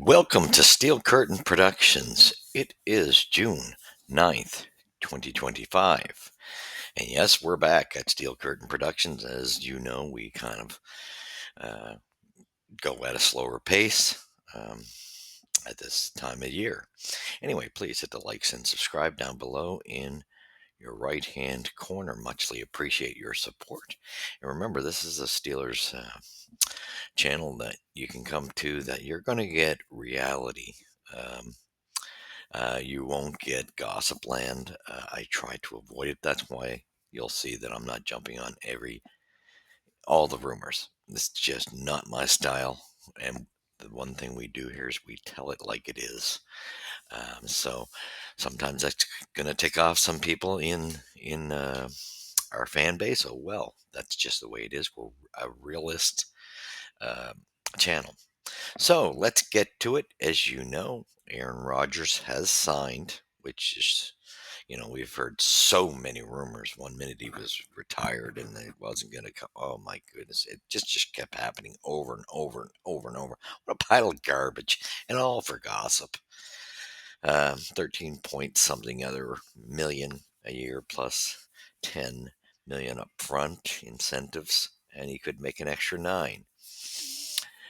Welcome to Steel Curtain Productions. It is June 9th, 2025. And yes, we're back at Steel Curtain Productions. As you know, we kind of uh, go at a slower pace um, at this time of year. Anyway, please hit the likes and subscribe down below in your right hand corner. Muchly appreciate your support. And remember, this is a Steelers channel that you can come to that you're going to get reality. Um, you won't get gossip land. I try to avoid it. That's why you'll see that I'm not jumping on all the rumors. It's just not my style. And the one thing we do here is we tell it like it is. So sometimes that's going to tick off some people in our fan base. Oh well, that's just the way it is. We're a realist uh, channel. So let's get to it. As you know, Aaron Rodgers has signed, which is, we've heard so many rumors. One minute he was retired and it wasn't going to come. Oh my goodness. It just kept happening over and over and over and over. What a pile of garbage and all for gossip. 13 point something other million a year plus 10 million up front incentives. And he could make an extra nine,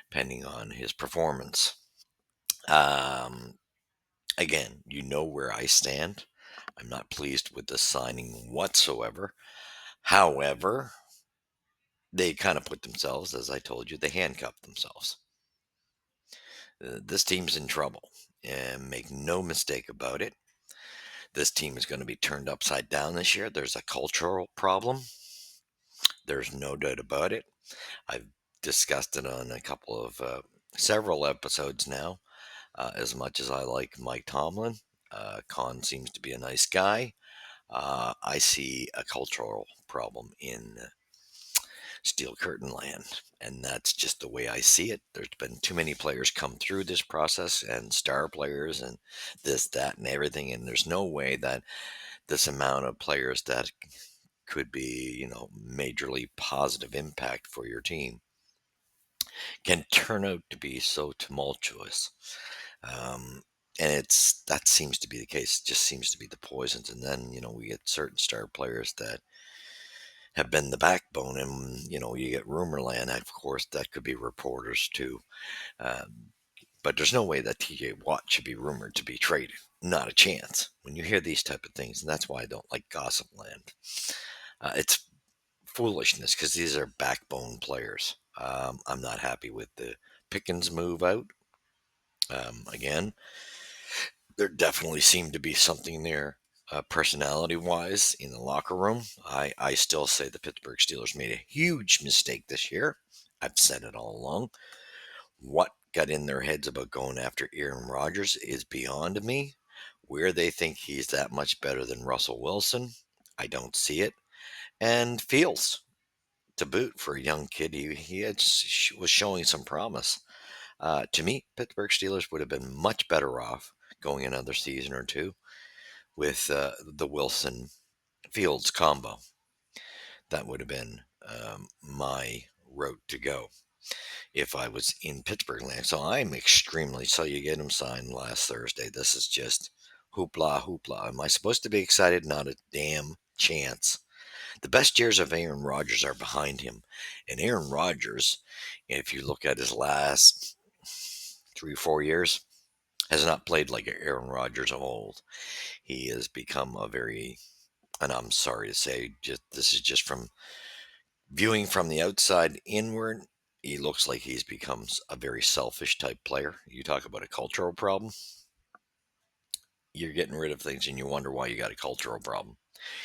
depending on his performance. Um, Again, you know where I stand. I'm not pleased with the signing whatsoever. However, they kind of put themselves, as I told you, they handcuffed themselves. This team's in trouble, and make no mistake about it. This team is going to be turned upside down this year. There's a cultural problem. There's no doubt about it. I've discussed it on several episodes now. As much as I like Mike Tomlin, Khan seems to be a nice guy. I see a cultural problem in Steel Curtain Land, and that's just the way I see it. There's been too many players come through this process, and star players, and this, that, and everything. And there's no way that this amount of players that could be, majorly positive impact for your team can turn out to be so tumultuous. Um, and that seems to be the case. It just seems to be the poisons. And then, we get certain star players that have been the backbone. And, you get rumor land. Of course, that could be reporters too. But there's no way that TJ Watt should be rumored to be traded. Not a chance. When you hear these type of things, and that's why I don't like gossip land. It's foolishness because these are backbone players. I'm not happy with the Pickens move out. Again, there definitely seemed to be something there, personality wise, in the locker room. I still say the Pittsburgh Steelers made a huge mistake this year. I've said it all along. What got in their heads about going after Aaron Rodgers is beyond me. Where they think he's that much better than Russell Wilson, I don't see it. And Fields, to boot, for a young kid, was showing some promise. To me, Pittsburgh Steelers would have been much better off going another season or two with the Wilson Fields combo. That would have been my route to go if I was in Pittsburgh land. So I'm extremely. So you get him signed last Thursday. This is just hoopla, hoopla. Am I supposed to be excited? Not a damn chance. The best years of Aaron Rodgers are behind him. And Aaron Rodgers, if you look at his last 3 or 4 years, has not played like Aaron Rodgers of old. He has become and I'm sorry to say, this is just from viewing from the outside inward. He looks like he's become a very selfish type player. You talk about a cultural problem. You're getting rid of things and you wonder why you got a cultural problem.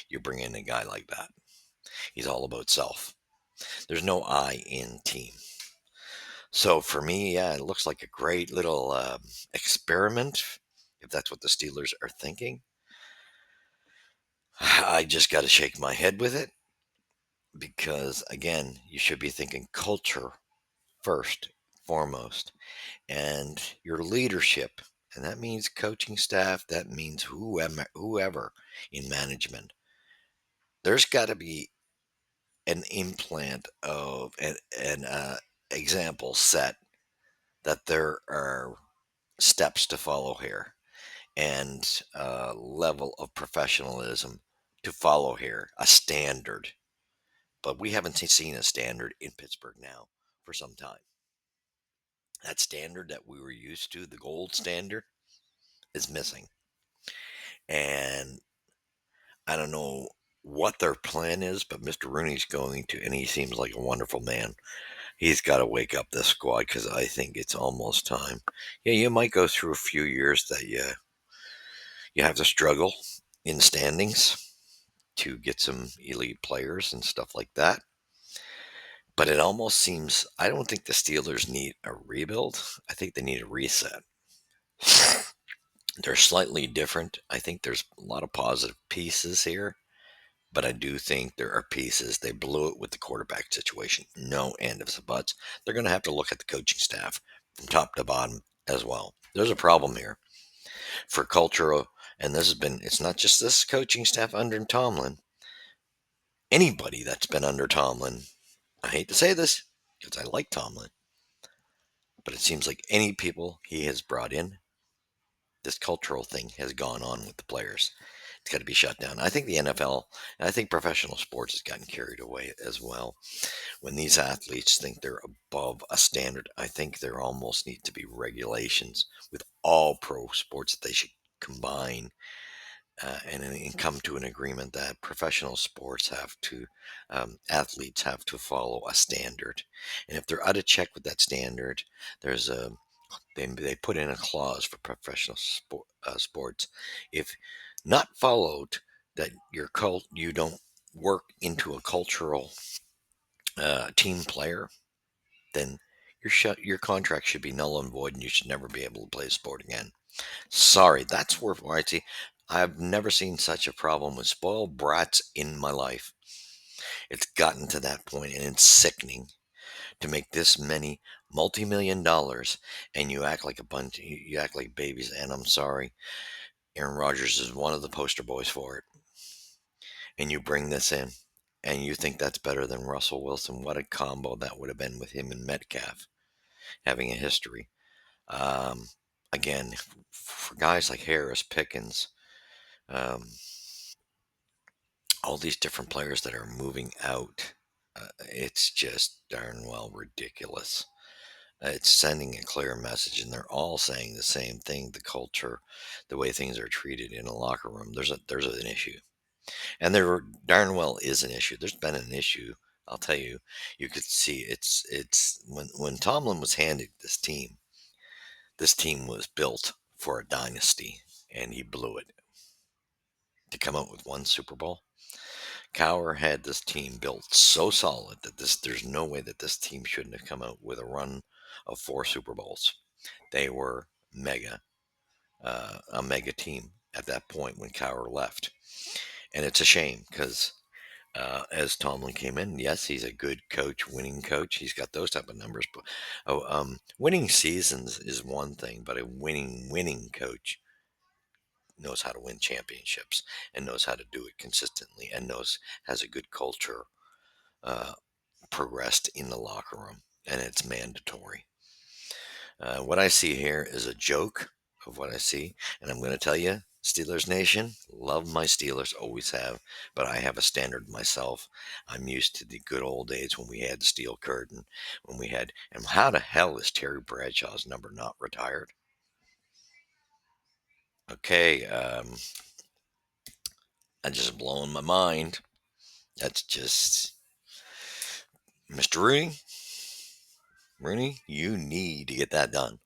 You bring in a guy like that. He's all about self. There's no I in team. So for me, yeah, it looks like a great little experiment, if that's what the Steelers are thinking. I just got to shake my head with it because, again, you should be thinking culture first, foremost, and your leadership. And that means coaching staff, that means whoever in management. There's got to be an implant of an example set that there are steps to follow here and level of professionalism to follow here, a standard. But we haven't seen a standard in Pittsburgh now for some time. That standard that we were used to, the gold standard, is missing. And I don't know what their plan is, but Mr. Rooney's going to, and he seems like a wonderful man. He's got to wake up this squad because I think it's almost time. Yeah, you might go through a few years that you have to struggle in standings to get some elite players and stuff like that. But it almost seems I don't think the Steelers need a rebuild. I think they need a reset. They're slightly different. I think there's a lot of positive pieces here, but I do think there are pieces. They blew it with the quarterback situation. No end of buts. They're going to have to look at the coaching staff from top to bottom as well. There's a problem here for culture, and it's not just this coaching staff under Tomlin. Anybody that's been under Tomlin, I hate to say this because I like Tomlin, but it seems like any people he has brought in, this cultural thing has gone on with the players. It's got to be shut down. I think the NFL, and I think professional sports has gotten carried away as well. When these athletes think they're above a standard, I think there almost need to be regulations with all pro sports that they should combine and come to an agreement that professional sports athletes have to follow a standard. And if they're out of check with that standard, there's a they put in a clause for professional sports. If not followed, that you don't work into a cultural team player, then your contract should be null and void, and you should never be able to play a sport again. Sorry, that's where I see. I've never seen such a problem with spoiled brats in my life. It's gotten to that point, and it's sickening to make this many multi-million dollars, and you act like a bunch. You act like babies, and I'm sorry, Aaron Rodgers is one of the poster boys for it. And you bring this in, and you think that's better than Russell Wilson. What a combo that would have been with him and Metcalf having a history. Um, Again, for guys like Harris, Pickens, um, all these different players that are moving out, it's just darn well ridiculous. It's sending a clear message, and they're all saying the same thing: the culture, the way things are treated in a locker room. There's an issue, and there darn well is an issue. There's been an issue. I'll tell you. You could see it's when Tomlin was handed this team. This team was built for a dynasty, and he blew it to come out with one Super Bowl. Cowher had this team built so solid that there's no way that this team shouldn't have come out with a run of four Super Bowls. They were a mega team at that point when Cowher left, and it's a shame because as Tomlin came in, yes, he's a good coach, winning coach. He's got those type of numbers, but winning seasons is one thing, but a winning coach knows how to win championships and knows how to do it consistently and has a good culture uh, progressed in the locker room, and it's mandatory. What I see here is a joke of what I see, and I'm going to tell you, Steelers Nation, love my Steelers, always have, but I have a standard myself. I'm used to the good old days when we had the steel curtain, and how the hell is Terry Bradshaw's number not retired? Okay, I'm just blowing my mind. That's just Mr. Rooney, you need to get that done.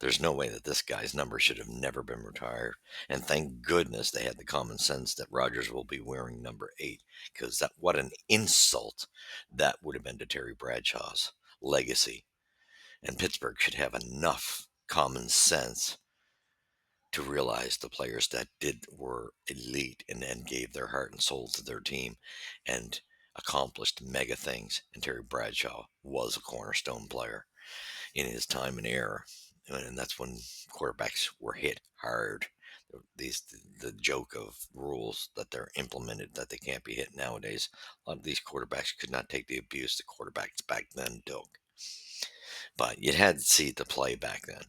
There's no way that this guy's number should have never been retired. And thank goodness they had the common sense that Rodgers will be wearing number 8, because that what an insult that would have been to Terry Bradshaw's legacy. And Pittsburgh should have enough common sense to realize the players that were elite and gave their heart and soul to their team and accomplished mega things. And Terry Bradshaw was a cornerstone player in his time and era, and that's when quarterbacks were hit hard. These the joke of rules that they're implemented that they can't be hit nowadays. A lot of these quarterbacks could not take the abuse the quarterbacks back then took, but you had to see the play back then.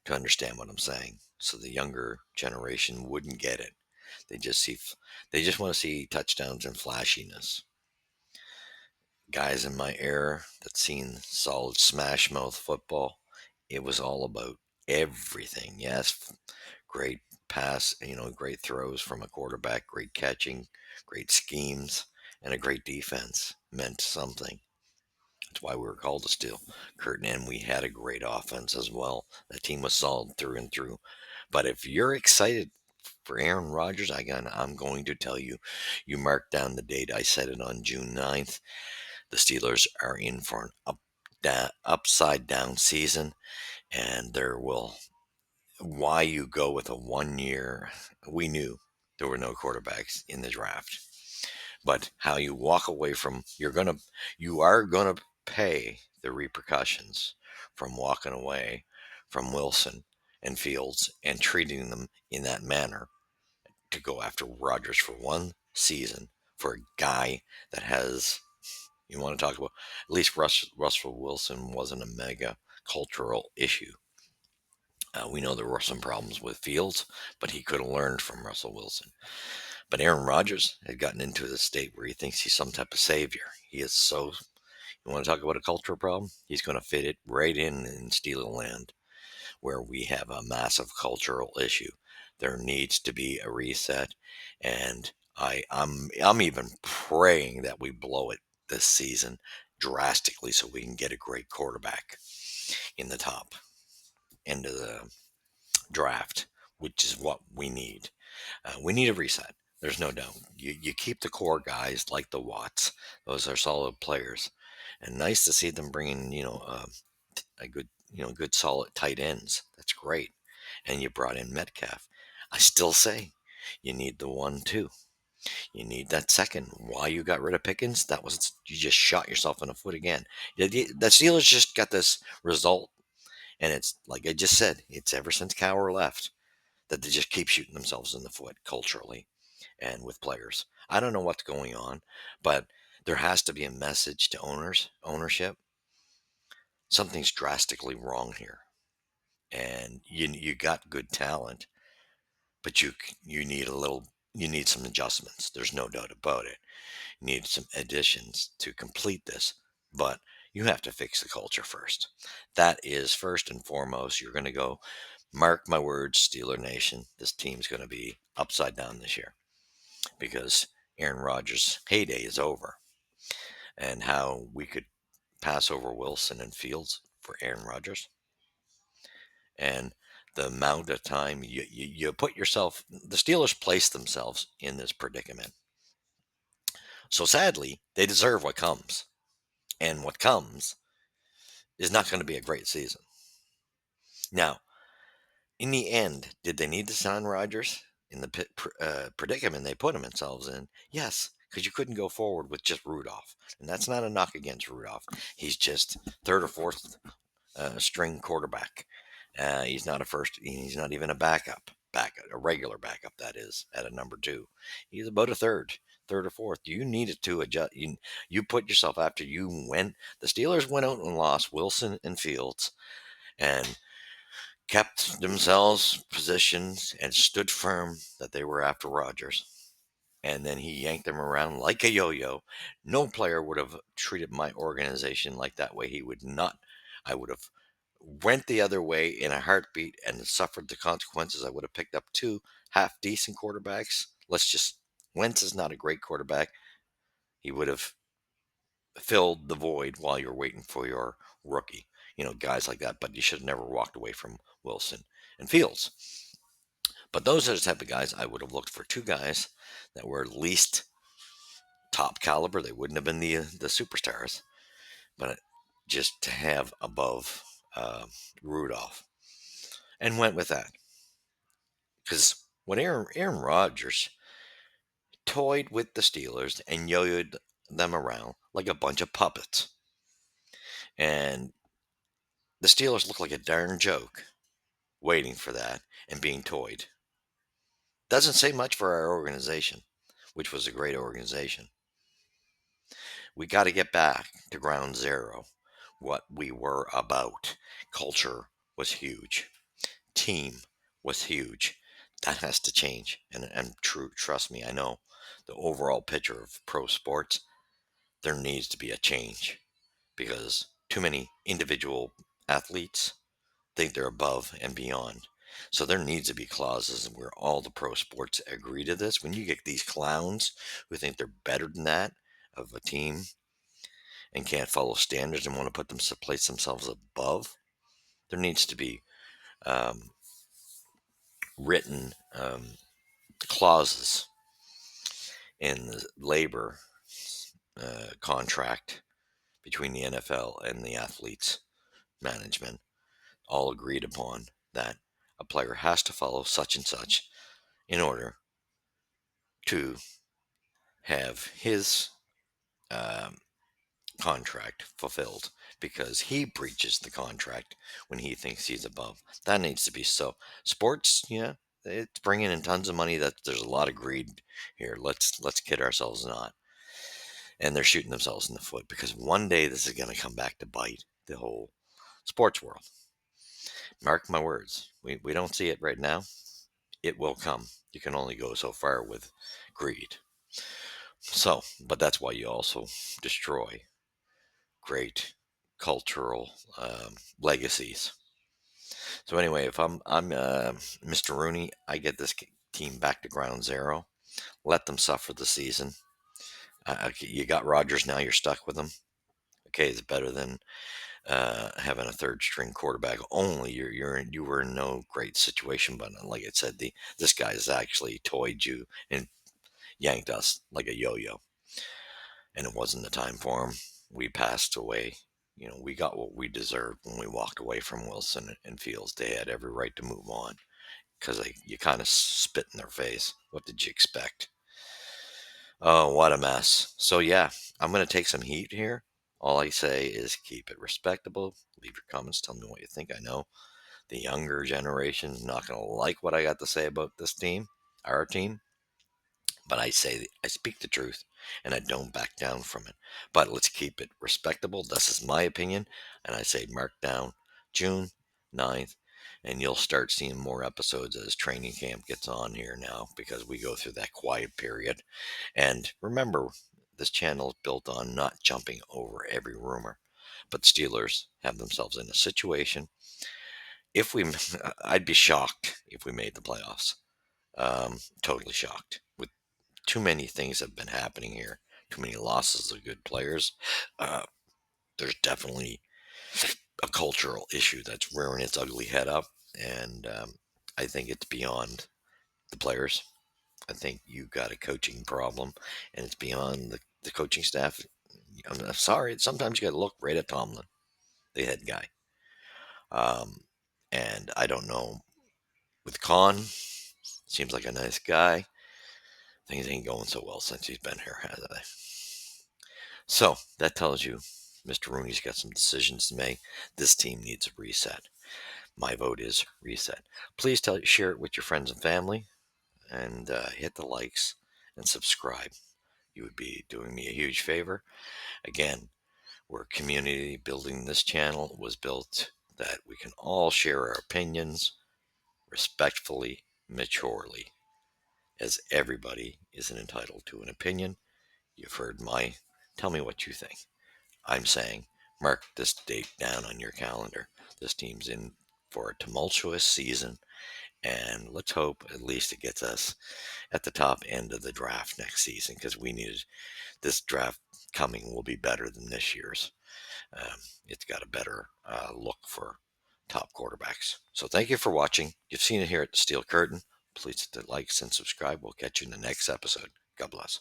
to understand what I'm saying. So the younger generation wouldn't get it. They just see, they just want to see touchdowns and flashiness. Guys in my era that seen solid smash mouth football, it was all about everything. Yes, great pass, great throws from a quarterback, great catching, great schemes, and a great defense meant something. That's why we were called to Steel Curtain, and we had a great offense as well. The team was solid through and through. But if you're excited for Aaron Rodgers, I'm going to tell you, you mark down the date. I said it on June 9th. The Steelers are in for an upside down season, and there will. Why you go with a 1 year? We knew there were no quarterbacks in the draft, but how you walk away from you are gonna pay the repercussions from walking away from Wilson and Fields and treating them in that manner to go after Rodgers for one season for a guy that has, you want to talk about, at least Russell Wilson wasn't a mega cultural issue. We know there were some problems with Fields, but he could have learned from Russell Wilson. But Aaron Rodgers had gotten into the state where he thinks he's some type of savior. He is so, you want to talk about a cultural problem? He's going to fit it right in Steeler land where we have a massive cultural issue. There needs to be a reset. And I'm even praying that we blow it this season drastically so we can get a great quarterback in the top end of the draft, which is what we need. We need a reset. There's no doubt. You keep the core guys like the Watts; those are solid players, and nice to see them bringing a good good solid tight ends. That's great. And you brought in Metcalf. I still say you need the 1-2. You need that second. Why you got rid of Pickens? That was, you just shot yourself in the foot again. The Steelers just got this result, and it's like I just said. It's ever since Cower left that they just keep shooting themselves in the foot culturally and with players. I don't know what's going on, but there has to be a message to ownership. Something's drastically wrong here, and you got good talent, but you need you need some adjustments. There's no doubt about it. You need some additions to complete this, but you have to fix the culture first. That is first and foremost. You're going to go, mark my words, Steeler Nation. This team's going to be upside down this year because Aaron Rodgers' heyday is over, and how we could pass over Wilson and Fields for Aaron Rodgers, and the amount of time you put yourself, the Steelers placed themselves in this predicament. So sadly, they deserve what comes. And what comes is not going to be a great season. Now, in the end, did they need to sign Rodgers in the predicament they put themselves in? Yes, because you couldn't go forward with just Rudolph. And that's not a knock against Rudolph. He's just third or fourth string quarterback. He's not a first. He's not even a a regular backup. That is at a number two. He's about a third or fourth. You needed to adjust. You put yourself after you went. The Steelers went out and lost Wilson and Fields, and kept themselves positioned and stood firm that they were after Rodgers. And then he yanked them around like a yo-yo. No player would have treated my organization like that way. He would not. I would have went the other way in a heartbeat and suffered the consequences. I would have picked up two half decent quarterbacks. Wentz is not a great quarterback. He would have filled the void while you're waiting for your rookie. Guys like that. But you should have never walked away from Wilson and Fields. But those are the type of guys I would have looked for. Two guys that were at least top caliber. They wouldn't have been the superstars, but just to have above Rudolph, and went with that because when Aaron Rodgers toyed with the Steelers and yo-yoed them around like a bunch of puppets, and the Steelers looked like a darn joke waiting for that and being toyed. Doesn't say much for our organization, which was a great organization. We got to get back to ground zero, what we were about. Culture was huge. team was huge. That has to change. And true, trust me, I know the overall picture of pro sports, there needs to be a change because too many individual athletes think they're above and beyond. So there needs to be clauses where all the pro sports agree to this. When you get these clowns who think they're better than that of a team and can't follow standards and want to place themselves above, there needs to be um, written clauses in the labor contract between the NFL and the athletes management, all agreed upon that a player has to follow such and such in order to have his um, contract fulfilled because he breaches the contract when he thinks he's above. That needs to be so. Sports, yeah, it's bringing in tons of money. That there's a lot of greed here. Let's kid ourselves not. And they're shooting themselves in the foot because one day this is going to come back to bite the whole sports world. Mark my words. We don't see it right now. It will come. You can only go so far with greed. So, but that's why you also destroy great cultural legacies. So anyway, if I'm Mr. Rooney, I get this team back to ground zero. Let them suffer the season. You got Rodgers now. You're stuck with him. Okay, it's better than having a third string quarterback. Only you were in no great situation, but like I said, this guy has actually toyed you and yanked us like a yo-yo, and it wasn't the time for him. We passed away. You know, we got what we deserved when we walked away from Wilson and Fields. They had every right to move on because you kind of spit in their face. What did you expect? Oh, what a mess. So yeah, I'm going to take some heat here. All I say is keep it respectable. Leave your comments. Tell me what you think. I know the younger generation is not going to like what I got to say about this team, our team. But I say I speak the truth and I don't back down from it. But let's keep it respectable. This is my opinion. And I say mark down June 9th, and you'll start seeing more episodes as training camp gets on here now because we go through that quiet period. And remember, this channel is built on not jumping over every rumor. But Steelers have themselves in a situation. If we, I'd be shocked if we made the playoffs. Totally shocked with too many things have been happening here. Too many losses of good players. Uh, there's definitely a cultural issue that's rearing its ugly head up, and I think it's beyond the players. I think you got a coaching problem, and it's beyond the coaching staff. I'm sorry. Sometimes you got to look right at Tomlin, the head guy. Um, and I don't know with Khan. Seems like a nice guy. Things ain't going so well since he's been here, has they? So that tells you Mr. Rooney's got some decisions to make. This team needs a reset. My vote is reset. Please share it with your friends and family, and hit the likes and subscribe. You would be doing me a huge favor. Again, we're a community. Building this channel was built that we can all share our opinions respectfully, maturely, as everybody is entitled to an opinion. You've heard my. Tell me what you think. I'm saying mark this date down on your calendar. This team's in for a tumultuous season, and let's hope at least it gets us at the top end of the draft next season because we needed this draft coming will be better than this year's. It's got a better look for top quarterbacks. So thank you for watching. You've seen it here at the Steel Curtain. Please hit the likes and subscribe. We'll catch you in the next episode. God bless.